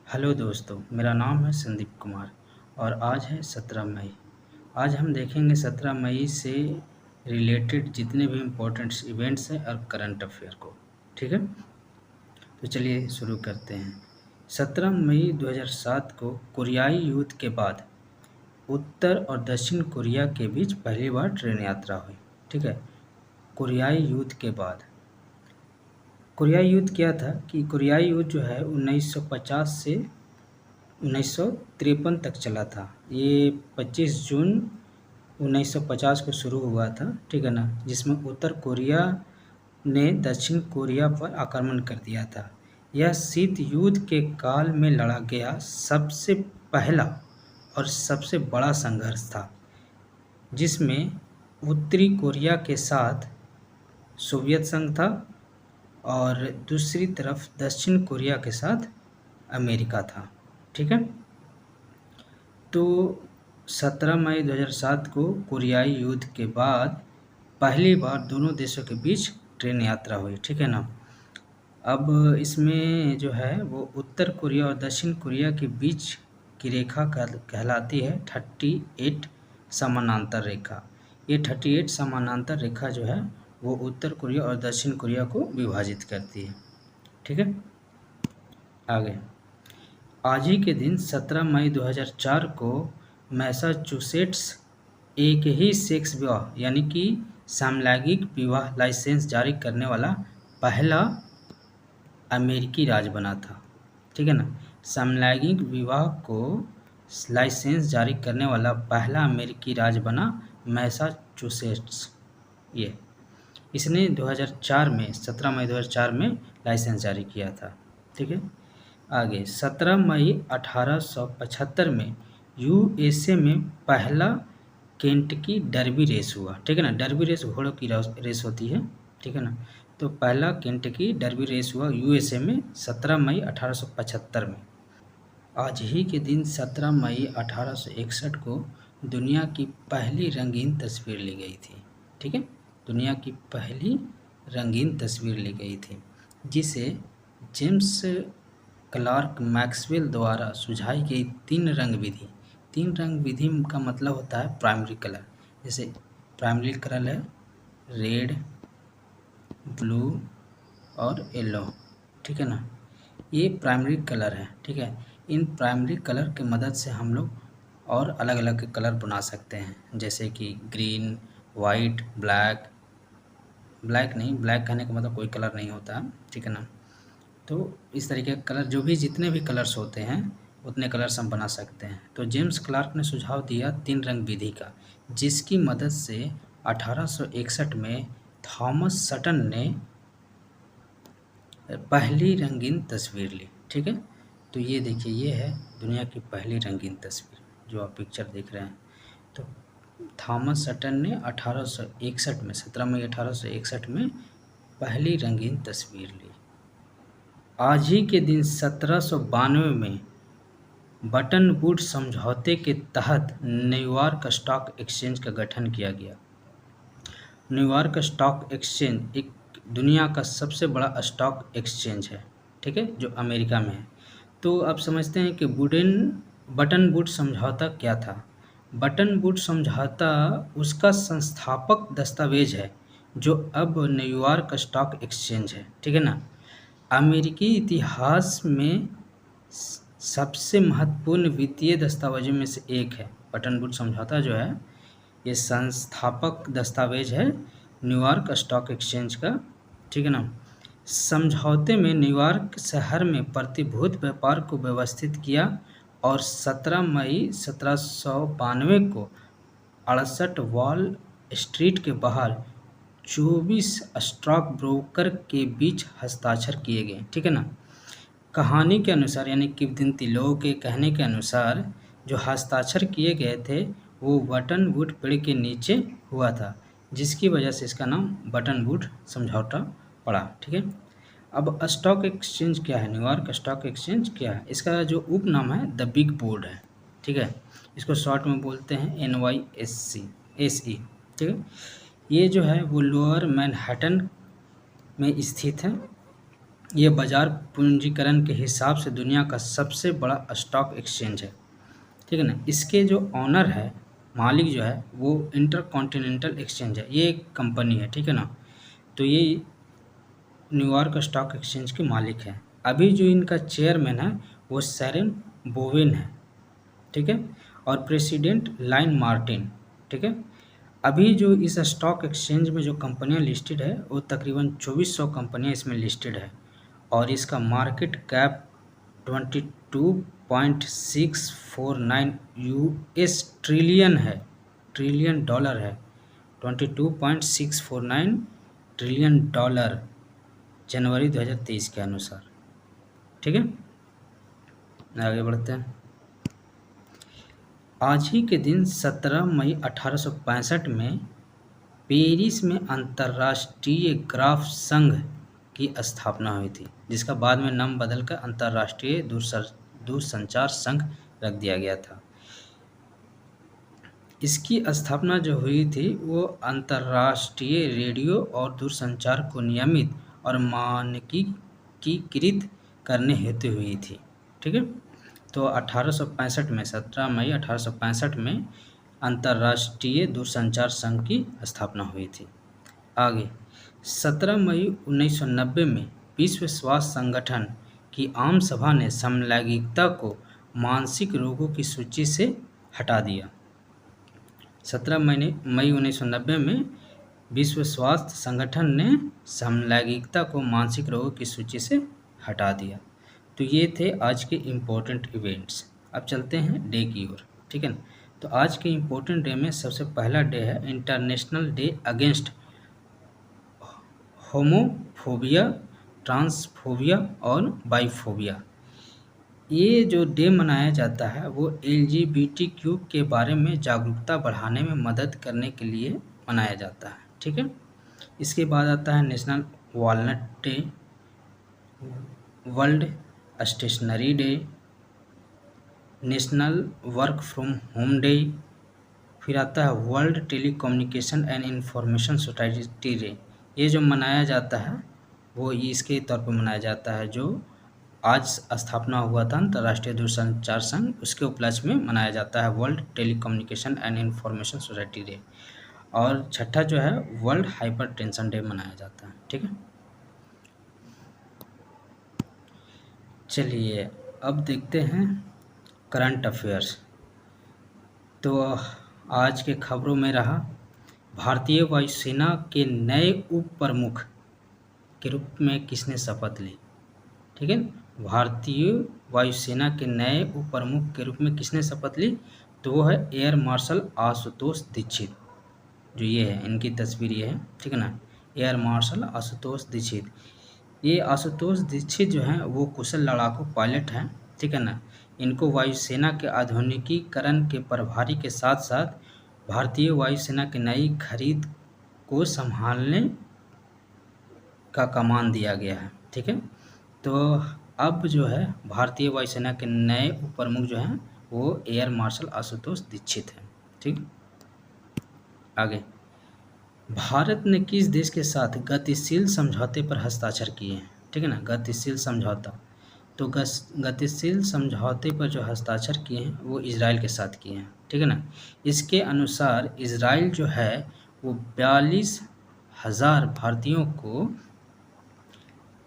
Hello दोस्तों, मेरा नाम है संदीप कुमार और आज है 17 मई। आज हम देखेंगे 17 मई से रिलेटेड जितने भी इम्पोर्टेंट्स इवेंट्स हैं और करंट अफेयर को। ठीक है, तो चलिए शुरू करते हैं। 17 मई 2007 को कोरियाई युद्ध के बाद उत्तर और दक्षिण कोरिया के बीच पहली बार ट्रेन यात्रा हुई। ठीक है, कोरियाई युद्ध के बाद कोरियाई युद्ध क्या था कि कोरियाई युद्ध जो है 1950 से 1953 तक चला था। ये 25 जून 1950 को शुरू हुआ था, ठीक है ना, जिसमें उत्तर कोरिया ने दक्षिण कोरिया पर आक्रमण कर दिया था। यह शीत युद्ध के काल में लड़ा गया सबसे पहला और सबसे बड़ा संघर्ष था, जिसमें उत्तरी कोरिया के साथ सोवियत संघ था और दूसरी तरफ दक्षिण कोरिया के साथ अमेरिका था। ठीक है, तो 17 मई 2007 को कोरियाई युद्ध के बाद पहली बार दोनों देशों के बीच ट्रेन यात्रा हुई। ठीक है ना। अब इसमें जो है वो उत्तर कोरिया और दक्षिण कोरिया के बीच की रेखा कहलाती है 38 समानांतर रेखा। ये 38 समानांतर रेखा जो है वो उत्तर कोरिया और दक्षिण कोरिया को विभाजित करती है। ठीक है, आगे आज ही के दिन 17 मई 2004 को मैसाचुसेट्स एक ही सेक्स विवाह यानी कि समलैंगिक विवाह लाइसेंस जारी करने वाला पहला अमेरिकी राज्य बना था। ठीक है ना, समलैंगिक विवाह को लाइसेंस जारी करने वाला पहला अमेरिकी राज्य बना मैसाचुसेट्स। ये इसने 2004 में 17 मई 2004 में लाइसेंस जारी किया था। ठीक है, आगे 17 मई 1875 में यूएसए में पहला केंटकी डर्बी रेस हुआ। ठीक है ना, डर्बी रेस घोड़ों की रेस होती है। ठीक है ना, तो पहला केंटकी डर्बी रेस हुआ यूएसए में 17 मई 1875 में। आज ही के दिन 17 मई 1861 को दुनिया की पहली रंगीन तस्वीर ली गई थी। ठीक है, दुनिया की पहली रंगीन तस्वीर ली गई थी, जिसे जेम्स क्लार्क मैक्सवेल द्वारा सुझाई गई तीन रंग विधि का मतलब होता है प्राइमरी कलर। जैसे प्राइमरी कलर है रेड, ब्लू और येलो। ठीक है ना, ये प्राइमरी कलर है। ठीक है, इन प्राइमरी कलर के मदद से हम लोग और अलग अलग कलर बना सकते हैं, जैसे कि ग्रीन, वाइट, ब्लैक नहीं, ब्लैक कहने का मतलब कोई कलर नहीं होता। ठीक है ना, तो इस तरीके के कलर जो भी जितने भी कलर्स होते हैं उतने कलर्स हम बना सकते हैं। तो जेम्स क्लार्क ने सुझाव दिया तीन रंग विधि का, जिसकी मदद से 1861 में थॉमस सटन ने पहली रंगीन तस्वीर ली। ठीक है, तो ये देखिए, ये है दुनिया की पहली रंगीन तस्वीर जो आप पिक्चर देख रहे हैं। तो थॉमस सटन ने 1861 में 17 मई 1861 में पहली रंगीन तस्वीर ली। आज ही के दिन 1792 में बटन वुड्स समझौते के तहत न्यूयॉर्क स्टॉक एक्सचेंज का गठन किया गया। न्यूयॉर्क स्टॉक एक्सचेंज एक दुनिया का सबसे बड़ा स्टॉक एक्सचेंज है। ठीक है, जो अमेरिका में है। तो आप समझते हैं कि बटन वुड्स समझौता क्या था। बटन वुड्स समझौता उसका संस्थापक दस्तावेज है जो अब न्यूयॉर्क स्टॉक एक्सचेंज है। ठीक है ना, अमेरिकी इतिहास में सबसे महत्वपूर्ण वित्तीय दस्तावेजों में से एक है। बटन वुड्स समझौता जो है ये संस्थापक दस्तावेज है न्यूयॉर्क स्टॉक एक्सचेंज का। ठीक है ना, समझौते में न्यूयॉर्क शहर में प्रतिभूति व्यापार को व्यवस्थित किया और 17 मई 1792 को 68 वॉल स्ट्रीट के बाहर 24 स्टॉक ब्रोकर के बीच हस्ताक्षर किए गए। ठीक है ना, कहानी के अनुसार यानी किंवदंती लोगों के कहने के अनुसार जो हस्ताक्षर किए गए थे वो बटन वुड पेड़ के नीचे हुआ था, जिसकी वजह से इसका नाम बटन वुड समझौता पड़ा। ठीक है, अब स्टॉक एक्सचेंज क्या है, न्यूयॉर्क स्टॉक एक्सचेंज क्या है, इसका जो उपनाम है द बिग बोर्ड है। ठीक है, इसको शॉर्ट में बोलते हैं NYSE। ठीक है, ये जो है वो लोअर मैनहट्टन में स्थित है। ये बाजार पूंजीकरण के हिसाब से दुनिया का सबसे बड़ा स्टॉक एक्सचेंज है, ठीक है ना। इसके जो ऑनर है, मालिक जो है, वो इंटरकॉन्टिनेंटल एक्सचेंज है, ये एक कंपनी है, ठीक है ना। तो ये न्यूयॉर्क स्टॉक एक्सचेंज के मालिक हैं। अभी जो इनका चेयरमैन है वो सैरन बोवेन है, ठीक है, और प्रेसिडेंट लाइन मार्टिन, ठीक है। अभी जो इस स्टॉक एक्सचेंज में जो कंपनियां लिस्टेड है वो तकरीबन 2400 कंपनियां इसमें लिस्टेड है, और इसका मार्केट कैप 22.649 यूएस ट्रिलियन है, ट्रिलियन डॉलर है, 22.649 ट्रिलियन डॉलर जनवरी 2023 के अनुसार, ठीक है। आगे बढ़ते हैं। आज ही के दिन 17 मई 1865 में पेरिस में अंतर्राष्ट्रीय ग्राफ संघ की स्थापना हुई थी, जिसका बाद में नाम बदलकर अंतर्राष्ट्रीय दूरसंचार संघ रख दिया गया था। इसकी स्थापना जो हुई थी वो अंतर्राष्ट्रीय रेडियो और दूरसंचार को नियमित और मानकीकृत करने हेतु हुई थी, ठीक है। तो 1865 में 17 मई 1865 में अंतर्राष्ट्रीय दूरसंचार संघ की स्थापना हुई थी। आगे 17 मई 1990 में विश्व स्वास्थ्य संगठन की आम सभा ने समलैंगिकता को मानसिक रोगों की सूची से हटा दिया। 17 मई 1990 में विश्व स्वास्थ्य संगठन ने समलैंगिकता को मानसिक रोगों की सूची से हटा दिया। तो ये थे आज के इम्पोर्टेंट इवेंट्स। अब चलते हैं डे की ओर, ठीक है ना। तो आज के इम्पोर्टेंट डे में सबसे पहला डे है international day against homophobia, transphobia और बाइफोबिया। ये जो डे मनाया जाता है वो LGBTQ के बारे में जागरूकता बढ़ाने में मदद करने के लिए मनाया जाता है, ठीक है। इसके बाद आता है national walnut day, world stationery day, national work from home day, फिर आता है world telecommunication and information society day. ये जो मनाया जाता है वो इसके तौर पर मनाया जाता है जो आज स्थापना हुआ था अंतर्राष्ट्रीय दूरसंचार संघ, उसके उपलक्ष्य में मनाया जाता है world telecommunication and information society day. और छठा जो है वर्ल्ड हाइपर टेंशन डे मनाया जाता है, ठीक है। चलिए अब देखते हैं करंट अफेयर्स। तो आज के खबरों में रहा भारतीय वायुसेना के नए उप प्रमुख के रूप में किसने शपथ ली, ठीक है। भारतीय वायुसेना के नए उप प्रमुख के रूप में किसने शपथ ली, तो वो है एयर मार्शल आशुतोष दीक्षित। जो ये है इनकी तस्वीर ये है, ठीक है ना, एयर मार्शल आशुतोष दीक्षित। ये आशुतोष दीक्षित जो हैं वो कुशल लड़ाकू पायलट हैं, ठीक है ना। इनको वायुसेना के आधुनिकीकरण के प्रभारी के साथ साथ भारतीय वायुसेना की नई खरीद को संभालने का कमान दिया गया है, ठीक है। तो अब जो है भारतीय वायुसेना के नए उप प्रमुख जो हैं वो एयर मार्शल आशुतोष दीक्षित हैं, ठीक। आगे भारत ने किस देश के साथ गतिशील समझौते पर हस्ताक्षर किए हैं, ठीक है ना, गतिशील समझौता। तो गतिशील समझौते पर जो हस्ताक्षर किए हैं वो इजराइल के साथ किए हैं, ठीक है ना। इसके अनुसार इजराइल जो है वो 42,000 भारतीयों को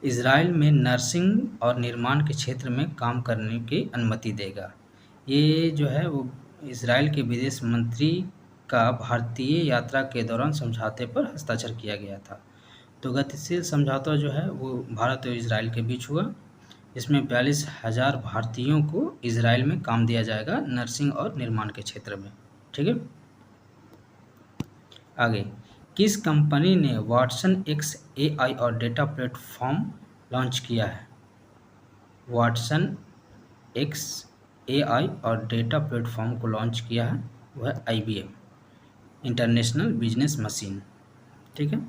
इजराइल में नर्सिंग और निर्माण के क्षेत्र में काम करने की अनुमति देगा। ये जो है वो इजराइल के विदेश मंत्री का भारतीय यात्रा के दौरान समझौते पर हस्ताक्षर किया गया था। तो गतिशील समझौता जो है वो भारत और इजराइल के बीच हुआ, इसमें 42,000 भारतीयों को इजराइल में काम दिया जाएगा नर्सिंग और निर्माण के क्षेत्र में, ठीक है। आगे किस कंपनी ने वाटसन एक्स AI और डेटा प्लेटफॉर्म लॉन्च किया है, वाटसन एक्स AI और डेटा प्लेटफॉर्म को लॉन्च किया है वह IBM इंटरनेशनल बिजनेस मशीन, ठीक है।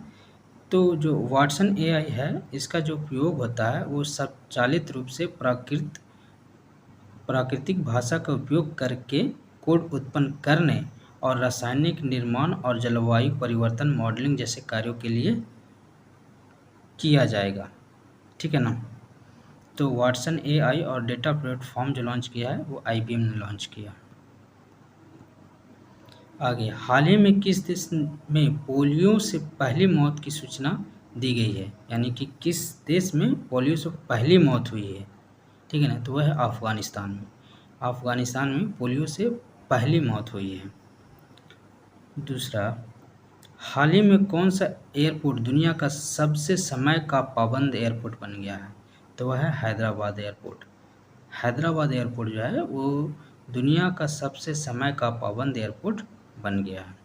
तो जो वाटसन AI है इसका जो उपयोग होता है वो स्वचालित रूप से प्राकृतिक भाषा का उपयोग करके कोड उत्पन्न करने और रासायनिक निर्माण और जलवायु परिवर्तन मॉडलिंग जैसे कार्यों के लिए किया जाएगा, ठीक है ना। तो वाटसन एआई और डेटा प्लेटफॉर्म जो लॉन्च किया है वो आईबीएम ने लॉन्च किया। आगे, हाल ही में किस देश में पोलियो से पहली मौत की सूचना दी गई है, यानी कि किस देश में पोलियो से पहली मौत हुई है, ठीक है ना। तो वह है अफ़गानिस्तान में। अफ़गानिस्तान में पोलियो से पहली मौत हुई है। दूसरा, हाल ही में कौन सा एयरपोर्ट दुनिया का सबसे समय का पाबंद एयरपोर्ट बन गया है, तो वह है हैदराबाद एयरपोर्ट। हैदराबाद एयरपोर्ट जो है वो दुनिया का सबसे समय का पाबंद एयरपोर्ट बन गया है।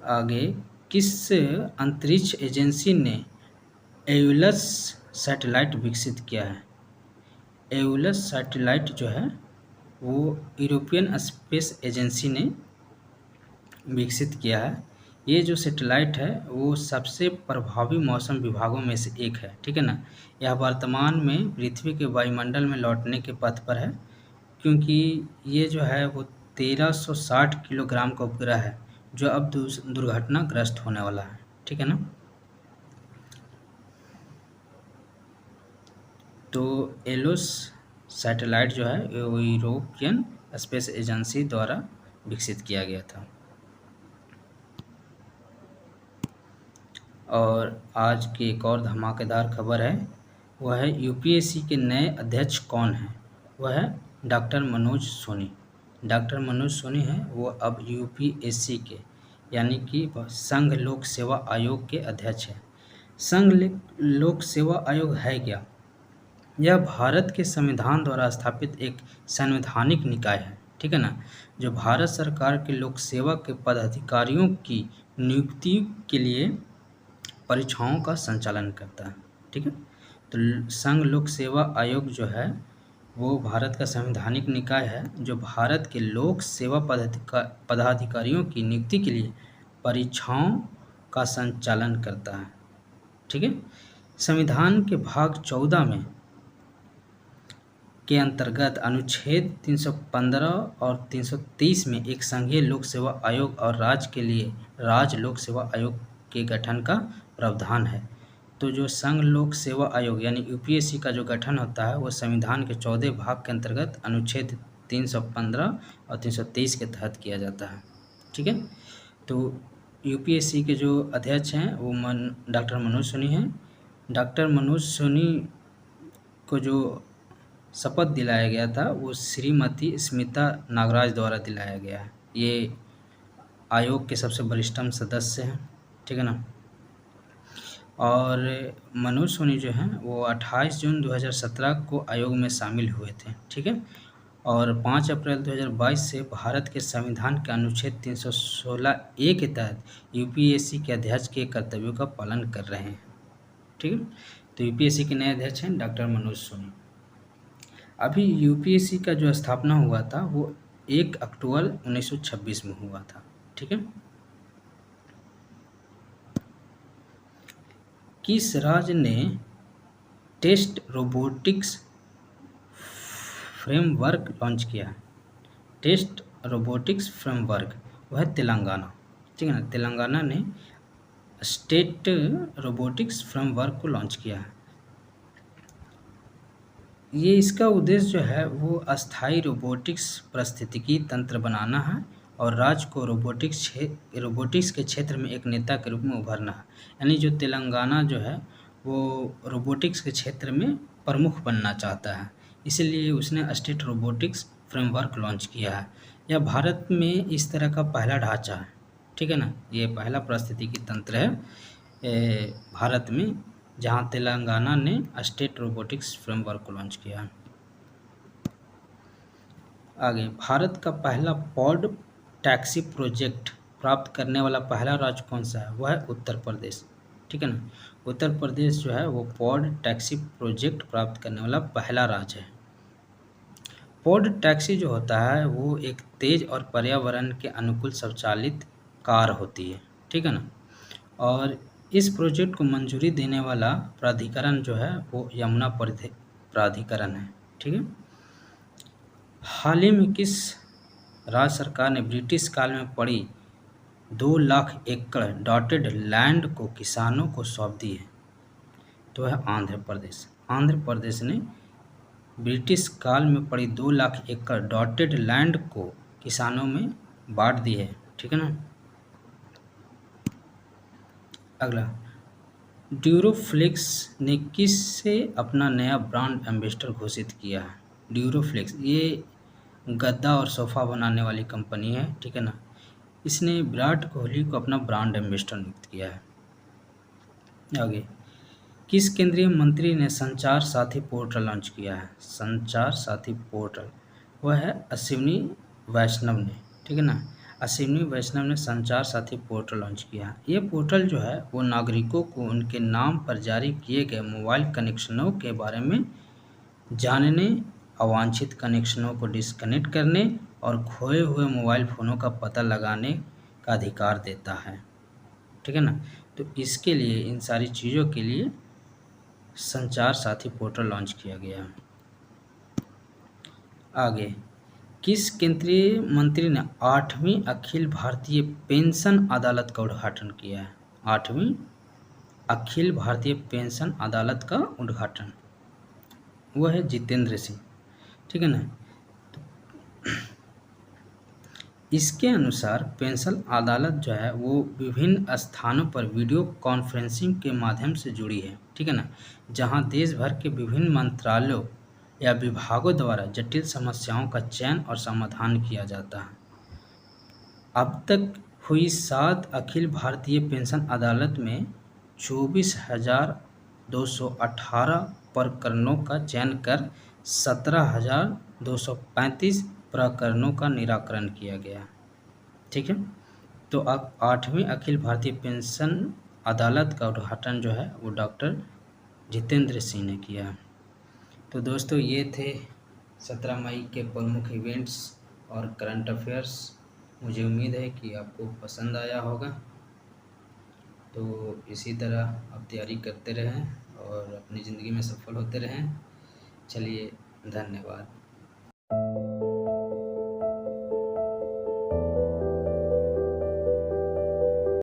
आगे, किस अंतरिक्ष एजेंसी ने एउलस सैटेलाइट विकसित किया है। एउलस सैटेलाइट जो है वो यूरोपियन स्पेस एजेंसी ने विकसित किया है। ये जो सैटेलाइट है वो सबसे प्रभावी मौसम विभागों में से एक है, ठीक है ना। यह वर्तमान में पृथ्वी के वायुमंडल में लौटने के पथ पर है, क्योंकि ये जो है वो 1360 किलोग्राम का उपग्रह है जो अब दुर्घटनाग्रस्त होने वाला है, ठीक है ना। तो एलोस सैटेलाइट जो है वो यूरोपियन स्पेस एजेंसी द्वारा विकसित किया गया था। और आज की एक और धमाकेदार खबर है, वह है यूपीएससी के नए अध्यक्ष कौन हैं। वह है डॉक्टर मनोज सोनी। डॉक्टर मनोज सोनी हैं वो अब यूपीएससी के यानी कि संघ लोक सेवा आयोग के अध्यक्ष हैं। संघ लोक सेवा आयोग है क्या? यह भारत के संविधान द्वारा स्थापित एक संवैधानिक निकाय है, ठीक है ना, जो भारत सरकार के लोक सेवा के पदाधिकारियों की नियुक्ति के लिए परीक्षाओं का संचालन करता है, ठीक है। तो संघ लोक सेवा आयोग जो है वो भारत का संवैधानिक निकाय है जो भारत के लोक सेवा पदाधिकारियों की नियुक्ति के लिए परीक्षाओं का संचालन करता है, ठीक है। संविधान के भाग 14 में के अंतर्गत अनुच्छेद 315 और 323 में एक संघीय लोक सेवा आयोग और राज्य के लिए राज्य लोक सेवा आयोग के गठन का प्रावधान है। तो जो संघ लोक सेवा आयोग यानी यूपीएससी का जो गठन होता है वो संविधान के 14 भाग के अंतर्गत अनुच्छेद 315 और 323 के तहत किया जाता है, ठीक है। तो यूपीएससी के जो अध्यक्ष हैं वो डॉक्टर मनोज सोनी हैं। डॉक्टर मनोज सोनी को जो शपथ दिलाया गया था वो श्रीमती स्मिता नागराज द्वारा दिलाया गया है। ये आयोग के सबसे वरिष्ठतम सदस्य हैं, ठीक है ना। और मनोज सोनी जो हैं वो 28 जून 2017 को आयोग में शामिल हुए थे, ठीक है। और 5 अप्रैल 2022 से भारत के संविधान के अनुच्छेद 316 ए के तहत यूपीएससी के अध्यक्ष के कर्तव्यों का पालन कर रहे हैं, ठीक है। तो यूपीएससी के नए अध्यक्ष हैं डॉक्टर मनोज सोनी। अभी यूपीएससी का जो स्थापना हुआ था वो 1 अक्टूबर 1926 में हुआ था, ठीक है। किस राज्य ने टेस्ट रोबोटिक्स फ्रेमवर्क लॉन्च किया है? टेस्ट रोबोटिक्स फ्रेमवर्क वह तेलंगाना, ठीक है ना। तेलंगाना ने स्टेट रोबोटिक्स फ्रेमवर्क को लॉन्च किया है। ये इसका उद्देश्य जो है वो अस्थायी रोबोटिक्स पारिस्थितिकी तंत्र बनाना है और राज्य को रोबोटिक्स के क्षेत्र में एक नेता के रूप में उभरना है। यानी जो तेलंगाना जो है वो रोबोटिक्स के क्षेत्र में प्रमुख बनना चाहता है, इसलिए उसने स्टेट रोबोटिक्स फ्रेमवर्क लॉन्च किया है। यह भारत में इस तरह का पहला ढांचा है, ठीक है ना। ये पहला पारिस्थितिकी तंत्र है भारत में जहां तेलंगाना ने स्टेट रोबोटिक्स फ्रेमवर्क को लॉन्च किया। आगे, भारत का पहला पॉड टैक्सी प्रोजेक्ट प्राप्त करने वाला पहला राज्य कौन सा है? वह है उत्तर प्रदेश, ठीक है ना। उत्तर प्रदेश जो है वो पॉड टैक्सी प्रोजेक्ट प्राप्त करने वाला पहला राज्य है। पॉड टैक्सी जो होता है वो एक तेज और पर्यावरण के अनुकूल स्वचालित कार होती है, ठीक है ना। और इस प्रोजेक्ट को मंजूरी देने वाला प्राधिकरण जो है वो यमुना प्राधिकरण है, ठीक है। हाल ही में किस राज्य सरकार ने ब्रिटिश काल में पड़ी 2 लाख एकड़ डॉटेड लैंड को किसानों को सौंप दी है, तो है आंध्र प्रदेश। आंध्र प्रदेश ने ब्रिटिश काल में पड़ी 2 लाख एकड़ डॉटेड लैंड को किसानों में बांट दी है, ठीक है ना। अगला, ड्यूरोफ्लेक्स ने किससे अपना नया ब्रांड एम्बेसडर घोषित किया है? ड्यूरोफ्लेक्स ये गद्दा और सोफ़ा बनाने वाली कंपनी है, ठीक है ना। इसने विराट कोहली को अपना ब्रांड एम्बेसडर नियुक्त किया है। आगे, किस केंद्रीय मंत्री ने संचार साथी पोर्टल लॉन्च किया है? संचार साथी पोर्टल वह है अश्विनी वैष्णव ने, ठीक है ना। अश्विनी वैष्णव ने संचार साथी पोर्टल लॉन्च किया। ये पोर्टल जो है वो नागरिकों को उनके नाम पर जारी किए गए मोबाइल कनेक्शनों के बारे में जानने, अवांछित कनेक्शनों को डिस्कनेक्ट करने और खोए हुए मोबाइल फ़ोनों का पता लगाने का अधिकार देता है, ठीक है ना। तो इसके लिए, इन सारी चीज़ों के लिए संचार साथी पोर्टल लॉन्च किया गया। आगे, किस केंद्रीय मंत्री ने 8वीं अखिल भारतीय पेंशन अदालत का उद्घाटन किया है? 8वीं अखिल भारतीय पेंशन अदालत का उद्घाटन वो है जितेंद्र सिंह, ठीक है ना। इसके अनुसार पेंशन अदालत जो है वो विभिन्न स्थानों पर वीडियो कॉन्फ्रेंसिंग के माध्यम से जुड़ी है, ठीक है ना, जहां देश भर के विभिन्न मंत्रालयों या विभागों द्वारा जटिल समस्याओं का चयन और समाधान किया जाता है। अब तक हुई 7 अखिल भारतीय पेंशन अदालत में 24,218 प्रकरणों का चयन कर 17,235 प्रकरणों का निराकरण किया गया, ठीक है। तो अब 8वीं अखिल भारतीय पेंशन अदालत का उद्घाटन जो है वो डॉक्टर जितेंद्र सिंह ने किया। तो दोस्तों ये थे 17 मई के प्रमुख इवेंट्स और करंट अफेयर्स। मुझे उम्मीद है कि आपको पसंद आया होगा। तो इसी तरह आप तैयारी करते रहें और अपनी ज़िंदगी में सफल होते रहें। चलिए, धन्यवाद।